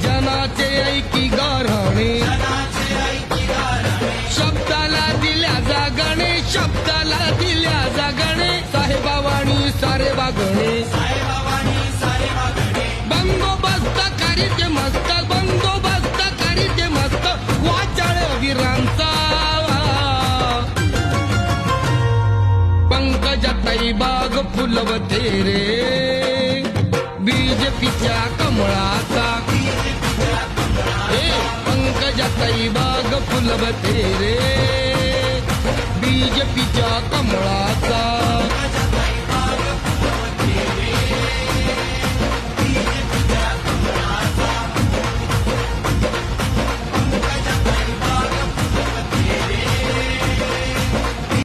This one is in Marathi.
जनाचे ऐकी गाराणे शब्दाला दिल्या जागणे शब्दाला दिल्या जागणे साहेबावाणी सारे वागणे बंदोबस्त करीत मस्त बंदोबस्त करीत मस्त वाचाळ वीरांचा पंकजाताई बाग फुलवते रे बीजेपीच्या कमळाचा पंकजाताई बाग फुलवते रे बीजेपीच्या कमळाचा